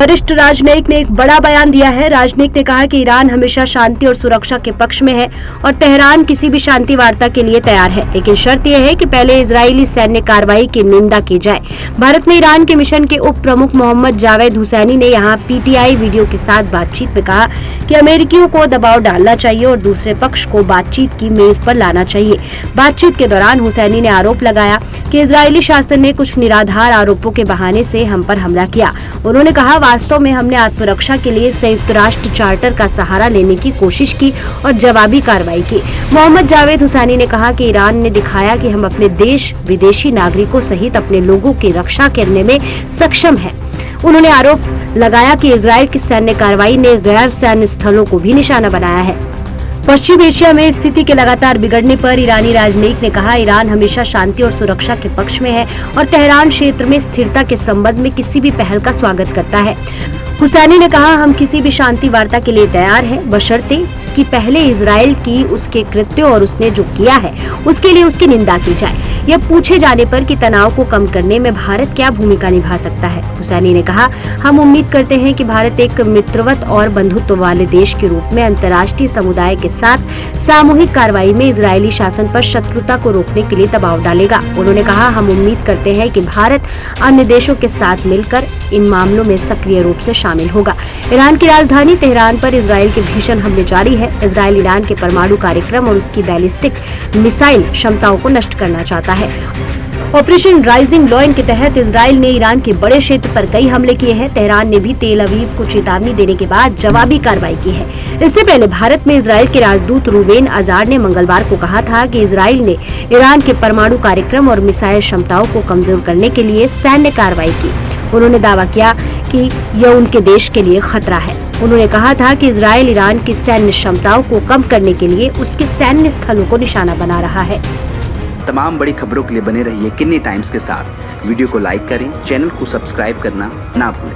वरिष्ठ राजनयिक ने एक बड़ा बयान दिया है। राजनयिक ने कहा कि ईरान हमेशा शांति और सुरक्षा के पक्ष में है और तेहरान किसी भी शांति वार्ता के लिए तैयार है, लेकिन शर्त यह है कि पहले इजरायली सैन्य कार्रवाई की निंदा की जाए। भारत में ईरान के मिशन के उप प्रमुख मोहम्मद जावेद हुसैनी ने यहाँ पीटीआई वीडियो के साथ बातचीत में कहा कि अमेरिकियों को दबाव डालना चाहिए और दूसरे पक्ष को बातचीत की मेज पर लाना चाहिए। बातचीत के दौरान हुसैनी ने आरोप लगाया कि इजरायली शासन ने कुछ निराधार आरोपों के बहाने से हम पर हमला किया। उन्होंने कहा, वास्तव में हमने आत्मरक्षा के लिए संयुक्त राष्ट्र चार्टर का सहारा लेने की कोशिश की और जवाबी कार्रवाई की। मोहम्मद जावेद हुसैनी ने कहा कि ईरान ने दिखाया कि हम अपने देश, विदेशी नागरिकों सहित अपने लोगों की रक्षा करने में सक्षम हैं। उन्होंने आरोप लगाया कि इजरायल की सैन्य कार्रवाई ने गैर सैन्य स्थलों को भी निशाना बनाया है। पश्चिम एशिया में स्थिति के लगातार बिगड़ने पर ईरानी राजनयिक ने कहा, ईरान हमेशा शांति और सुरक्षा के पक्ष में है और तेहरान क्षेत्र में स्थिरता के संबंध में किसी भी पहल का स्वागत करता है। हुसैनी ने कहा, हम किसी भी शांति वार्ता के लिए तैयार हैं, बशर्ते कि पहले इजरायल की उसके कृत्य और उसने जो किया है उसके लिए उसकी निंदा की जाए। यह पूछे जाने पर कि तनाव को कम करने में भारत क्या भूमिका निभा सकता है। हुसैनी ने कहा, हम उम्मीद करते हैं कि भारत एक मित्रवत और बंधुत्व वाले देश के रूप में अंतर्राष्ट्रीय समुदाय के साथ सामूहिक कार्रवाई में इजरायली शासन पर शत्रुता को रोकने के लिए दबाव डालेगा। उन्होंने कहा, हम उम्मीद करते हैं कि भारत अन्य देशों के साथ मिलकर इन मामलों में सक्रिय रूप से शामिल होगा। ईरान की राजधानी तेहरान पर इजरायल के भीषण हमले जारी है। इजरायल ईरान के परमाणु कार्यक्रम और उसकी बैलिस्टिक मिसाइल क्षमताओं को नष्ट करना चाहता है। ऑपरेशन राइजिंग लॉयन के तहत इजरायल ने ईरान के बड़े क्षेत्र पर कई हमले किए हैं। तेहरान ने भी तेल अवीव को चेतावनी देने के बाद जवाबी कार्रवाई की है। इससे पहले भारत में इजरायल के राजदूत रूवेन अजार ने मंगलवार को कहा था कि इजरायल ने ईरान के परमाणु कार्यक्रम और मिसाइल क्षमताओं को कमजोर करने के लिए सैन्य कार्रवाई की। उन्होंने दावा किया कि यह उनके देश के लिए खतरा है। उन्होंने कहा था कि इजरायल ईरान की सैन्य क्षमताओं को कम करने के लिए उसके सैन्य स्थलों को निशाना बना रहा है। तमाम बड़ी खबरों के लिए बने रहिए किन्नी टाइम्स के साथ। वीडियो को लाइक करें, चैनल को सब्सक्राइब करना ना भूलें।